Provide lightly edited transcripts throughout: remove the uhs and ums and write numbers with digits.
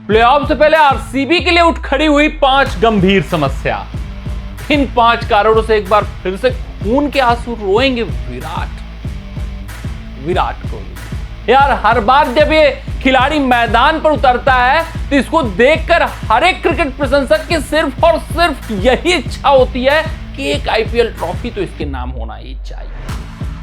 Playoff से पहले RCB के लिए उठ खड़ी हुई 5 गंभीर समस्या। इन 5 कारणों से एक बार फिर से खून के आंसू रोएंगे विराट कोहली। यार हर बार जब ये खिलाड़ी मैदान पर उतरता है तो इसको देखकर हर एक क्रिकेट प्रशंसक की सिर्फ और सिर्फ यही इच्छा होती है कि एक आईपीएल ट्रॉफी तो इसके नाम होना ही चाहिए,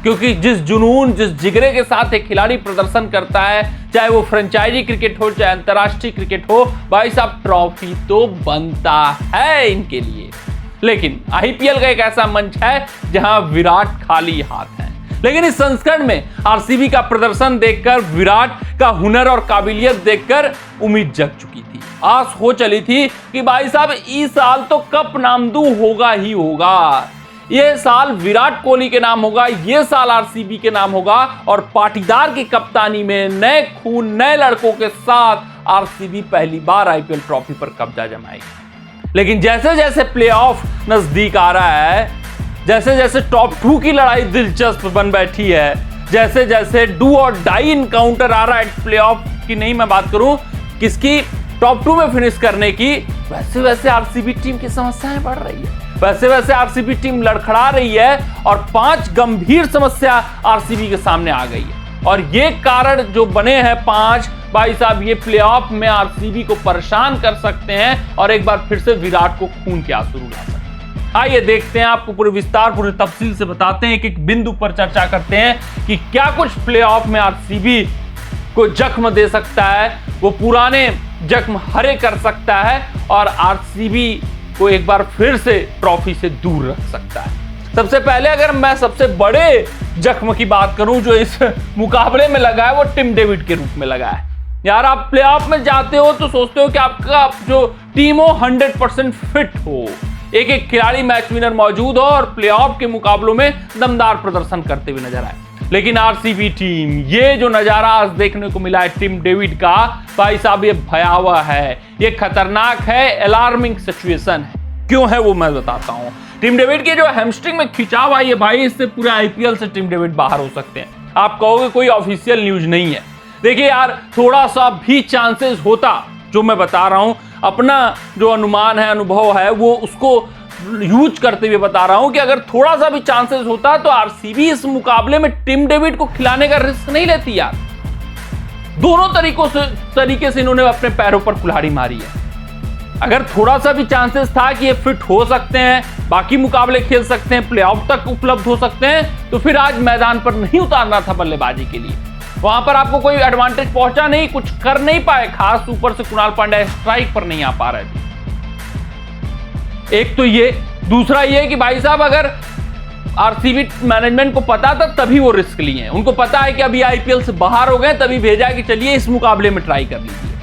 क्योंकि जिस जुनून जिस जिगरे के साथ एक खिलाड़ी प्रदर्शन करता है, चाहे वो फ्रेंचाइजी क्रिकेट हो चाहे अंतर्राष्ट्रीय क्रिकेट हो, भाई साहब ट्रॉफी तो बनता है इनके लिए। लेकिन आईपीएल का एक ऐसा मंच है जहां विराट खाली हाथ है। लेकिन इस संस्करण में आरसीबी का प्रदर्शन देखकर, विराट का हुनर और काबिलियत देखकर उम्मीद जग चुकी थी। आस हो चली थी कि भाई साहब इस साल तो कप नामदू होगा ही होगा, ये साल विराट कोहली के नाम होगा, ये साल आरसीबी के नाम होगा और पाटीदार की कप्तानी में नए खून नए लड़कों के साथ आरसीबी पहली बार आईपीएल ट्रॉफी पर कब्जा जमाएगी। लेकिन जैसे जैसे प्लेऑफ नजदीक आ रहा है, जैसे जैसे टॉप 2 की लड़ाई दिलचस्प बन बैठी है, जैसे जैसे डू और डाई इनकाउंटर आ रहा है प्लेऑफ की, नहीं मैं बात करूं किसकी, टॉप 2 में फिनिश करने की, वैसे वैसे आरसीबी टीम की समस्याएं बढ़ रही है, वैसे वैसे आरसीबी टीम लड़खड़ा रही है और 5 गंभीर समस्या आरसीबी के सामने आ गई है। और ये कारण जो बने हैं 5, भाई साहब ये प्लेऑफ में आरसीबी को परेशान कर सकते हैं और एक बार फिर से विराट को खून के आंसू रुला सकते हैं। आइए देखते हैं, आपको पूरे विस्तार पूरे तफसील से बताते हैं, एक एक बिंदु पर चर्चा करते हैं कि क्या कुछ प्लेऑफ में आरसीबी को जख्म दे सकता है, वो पुराने जख्म हरे कर सकता है और आरसीबी को एक बार फिर से ट्रॉफी से दूर रख सकता है। सबसे पहले अगर मैं सबसे बड़े जख्म की बात करूं जो इस मुकाबले में लगा है, वो टिम डेविड के रूप में लगा है। यार आप प्लेऑफ में जाते हो तो सोचते हो कि आपका जो टीम हो 100% फिट हो, एक एक खिलाड़ी मैच विनर मौजूद हो और प्लेऑफ के मुकाबलों में दमदार प्रदर्शन करते हुए नजर आए। लेकिन आरसीबी टीम, ये जो नजारा आज देखने को मिला है टिम डेविड का, भाई साहब ये भयावह है, ये खतरनाक है, अलार्मिंग सिचुएशन है। क्यों है वो मैं बताता हूं। टिम डेविड के जो हैमस्ट्रिंग में खिंचाव आई है भाई, इससे पूरे आईपीएल से टिम डेविड बाहर हो सकते हैं। आप कहोगे कोई ऑफिशियल न्यूज नहीं है, देखिए यार थोड़ा सा भी चांसेस होता, जो मैं बता रहा हूं अपना जो अनुमान है अनुभव है वो उसको यूज करते हुए बता रहा हूं कि अगर थोड़ा सा भी चांसेस होता तो आरसीबी इस मुकाबले में टिम डेविड को खिलाने का रिस्क नहीं लेती यार। दोनों तरीके से इन्होंने अपने पैरों पर कुल्हाड़ी मारी है। अगर थोड़ा सा भी चांसेस था कि ये फिट हो सकते हैं, बाकी मुकाबले खेल सकते हैं, प्लेऑफ तक उपलब्ध हो सकते हैं, तो फिर आज मैदान पर नहीं उतारना था बल्लेबाजी के लिए। वहां पर आपको कोई एडवांटेज पहुंचा नहीं, कुछ कर नहीं पाए खास, ऊपर से कुणाल पांड्या स्ट्राइक पर नहीं आ पा रहे थे। एक तो ये, दूसरा ये कि भाई साहब अगर आरसीबी मैनेजमेंट को पता था तभी वो रिस्क लिए हैं, उनको पता है कि अभी आईपीएल से बाहर हो गए तभी भेजा कि चलिए इस मुकाबले में ट्राई कर लीजिए।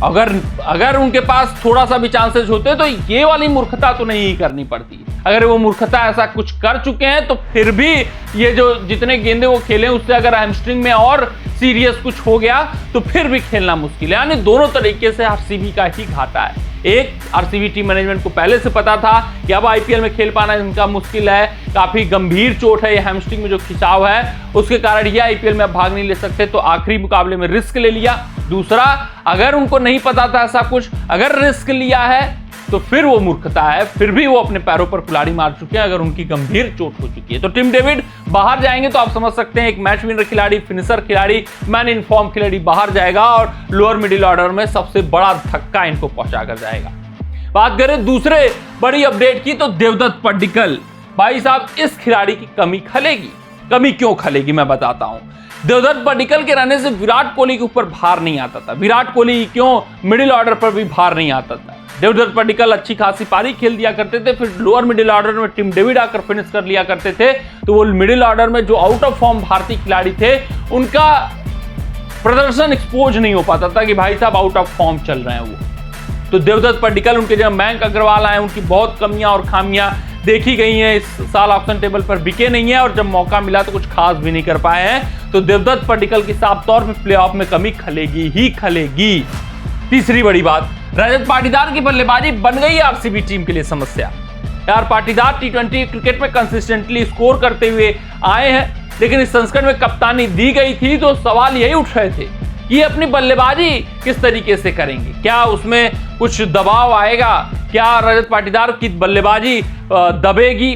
अगर उनके पास थोड़ा सा भी चांसेस होते तो ये वाली मूर्खता तो नहीं करनी पड़ती। अगर वो मूर्खता ऐसा कुछ कर चुके हैं तो फिर भी ये जो जितने गेंदे वो खेले उससे अगर हैमस्ट्रिंग में और सीरियस कुछ हो गया तो फिर भी खेलना मुश्किल है। यानी दोनों तरीके से आरसीबी का ही घाटा है। एक, आरसीबी टीम मैनेजमेंट को पहले से पता था कि अब आईपीएल में खेल पाना इनका मुश्किल है, काफी गंभीर चोट है, ये हैमस्ट्रिंग में जो खिंचाव है उसके कारण ये आईपीएल में अब भाग नहीं ले सकते, तो आखिरी मुकाबले में रिस्क ले लिया। दूसरा, अगर उनको नहीं पता था ऐसा कुछ, अगर रिस्क लिया है तो फिर वो मूर्खता है, फिर भी वो अपने पैरों पर कुल्हाड़ी मार चुके हैं अगर उनकी गंभीर चोट हो चुकी है। तो टिम डेविड बाहर जाएंगे तो आप समझ सकते हैं एक मैच विनर खिलाड़ी, फिनिशर खिलाड़ी, मैन इन फॉर्म खिलाड़ी बाहर जाएगा और लोअर मिडिल ऑर्डर में सबसे बड़ा धक्का इनको पहुंचा कर जाएगा। बात करें दूसरे बड़ी अपडेट की तो देवदत्त पड्डीकल, भाई साहब इस खिलाड़ी की कमी खलेगी। कमी क्यों खलेगी मैं बताता हूं। देवदत्त पड्डीकल के रहने से विराट कोहली के ऊपर भार नहीं आता था, विराट कोहली क्यों मिडिल ऑर्डर पर भी भार नहीं आता था। देवदत्त पड्डीकल अच्छी खासी पारी खेल दिया करते थे, फिर लोअर मिडिल ऑर्डर में टिम डेविड आकर फिनिश कर लिया करते थे, तो वो मिडिल ऑर्डर में जो आउट ऑफ फॉर्म भारतीय खिलाड़ी थे उनका प्रदर्शन एक्सपोज नहीं हो पाता था कि भाई साहब आउट ऑफ फॉर्म चल रहे हैं वो। तो देवदत्त पड्डीकल, उनके जब मयंक अग्रवाल आए, उनकी बहुत कमियां और खामियां देखी गई हैं, इस साल ऑप्शन टेबल पर बिके नहीं है और जब मौका मिला तो कुछ खास भी नहीं कर पाए हैं। तो देवदत्त पड्डीकल की साफ तौर पर प्लेऑफ में कमी खलेगी ही खलेगी। तीसरी बड़ी बात, रजत पाटीदार की बल्लेबाजी बन गई आरसीबी टीम के लिए समस्या। यार पाटीदार टी20 क्रिकेट में कंसिस्टेंटली स्कोर करते हुए आए हैं, लेकिन इस संस्करण में कप्तानी दी गई थी तो सवाल यही उठ रहे थे ये अपनी बल्लेबाजी किस तरीके से करेंगे, क्या उसमें कुछ दबाव आएगा, क्या रजत पाटीदार की बल्लेबाजी दबेगी,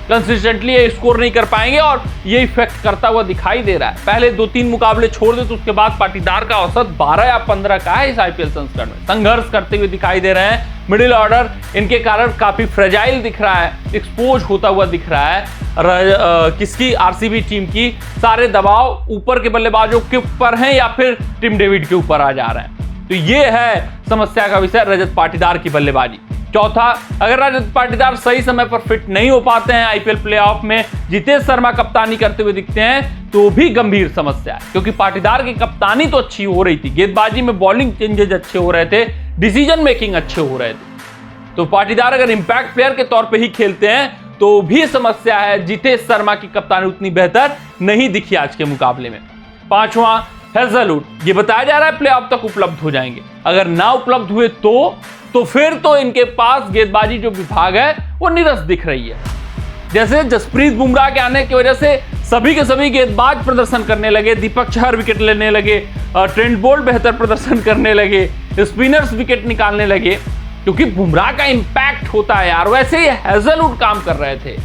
कंसिस्टेंटली ये स्कोर नहीं कर पाएंगे, और ये इफेक्ट करता हुआ दिखाई दे रहा है। पहले 2-3 मुकाबले छोड़ दे तो उसके बाद पाटीदार का औसत 12 या 15 का है इस आईपीएल संस्करण में। संघर्ष करते हुए दिखाई दे रहे हैं, मिडिल ऑर्डर इनके कारण काफी फ्रेजाइल दिख रहा है, एक्सपोज होता हुआ दिख रहा है। किसकी, आरसीबी टीम की। सारे दबाव ऊपर के बल्लेबाजों के ऊपर हैं या फिर टिम डेविड के ऊपर आ जा रहे हैं। तो ये है समस्या का विषय, रजत पाटीदार की बल्लेबाजी। चौथा, अगर रजत पाटीदार सही समय पर फिट नहीं हो पाते हैं आईपीएल प्लेऑफ में, जितेश शर्मा कप्तानी करते हुए दिखते हैं, तो भी गंभीर समस्या है, क्योंकि पाटीदार की कप्तानी तो अच्छी हो रही थी, गेंदबाजी में बॉलिंग चेंजेस अच्छे हो रहे थे, डिसीजन मेकिंग अच्छे हो रहे थे। तो पाटीदार अगर इंपैक्ट प्लेयर के तौर पे ही खेलते हैं तो भी समस्या है। जितेश शर्मा की कप्तानी उतनी बेहतर नहीं दिखी आज के मुकाबले में। पांचवां, हेजलवुड, ये बताया जा रहा है प्लेऑफ तक उपलब्ध हो जाएंगे, अगर ना उपलब्ध हुए तो फिर तो इनके पास गेंदबाजी जो विभाग है वो नीरस दिख रही है। जैसे जसप्रीत बुमराह के आने की वजह से सभी के सभी गेंदबाज प्रदर्शन करने लगे, दीपक चहर विकेट लेने लगे, ट्रेंट बोल्ट बेहतर प्रदर्शन करने लगे, स्पिनर्स विकेट निकालने लगे, क्योंकि बुमराह का इंपैक्ट होता है यार। वैसे ही हेजलवुड काम कर रहे थे,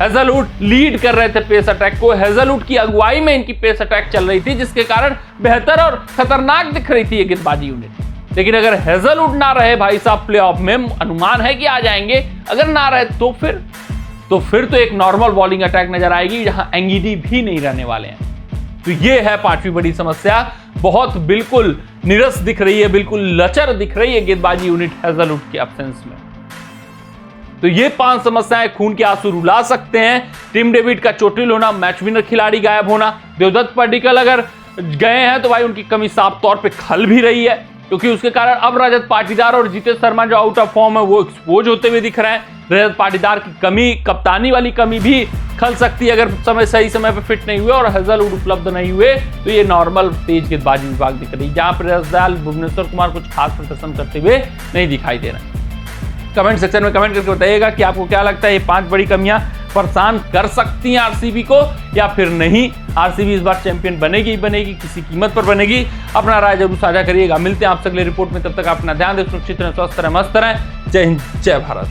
हेजलवुड लीड कर रहे थे पेस अटैक को, हेजलवुड की अगुवाई में इनकी पेस अटैक चल रही थी, जिसके कारण बेहतर और खतरनाक दिख रही थी ये गेंदबाजी यूनिट। लेकिन अगर हेजलवुड ना रहे भाई साहब प्लेऑफ में, अनुमान है कि आ जाएंगे, अगर ना रहे तो फिर तो एक नॉर्मल बॉलिंग अटैक नजर आएगी जहां एंगीडी भी नहीं रहने वाले हैं। तो ये है पांचवी बड़ी समस्या, बहुत बिल्कुल नीरस दिख रही है, बिल्कुल लचर दिख रही है गेंदबाजी यूनिट हेजलवुड के एब्सेंस में। तो ये 5 समस्याएं खून के आंसू रुला सकते हैं। टिम डेविड का चोटिल होना, मैच विनर खिलाड़ी गायब होना, देवदत्त पड्डीकल अगर गए हैं तो भाई उनकी कमी साफ तौर पे खल भी रही है, क्योंकि उसके कारण अब रजत पाटीदार और जितेश शर्मा जो आउट ऑफ फॉर्म है वो एक्सपोज होते हुए दिख रहे हैं। रजत पाटीदार की कमी, कप्तानी वाली कमी भी खल सकती है अगर सही समय पर फिट नहीं हुए और हेजलवुड उपलब्ध नहीं हुए, तो ये नॉर्मल तेज गेंदबाजी विभाग दिख रही है, जहां पर रसदाल भुवनेश्वर कुमार कुछ खास प्रदर्शन करते हुए नहीं दिखाई दे रहे हैं। कमेंट सेक्शन में कमेंट करके बताइएगा कि आपको क्या लगता है ये 5 बड़ी कमियां परेशान कर सकती हैं आरसीबी को या फिर नहीं। आरसीबी इस बार चैंपियन बनेगी ही बनेगी, किसी कीमत पर बनेगी। अपना राय जरूर साझा करिएगा। मिलते हैं आपसे अगले रिपोर्ट में, तब तक अपना ध्यान दें, सुरक्षित रहें, स्वस्थ रहें, मस्त रहें। जय हिंद, जय भारत।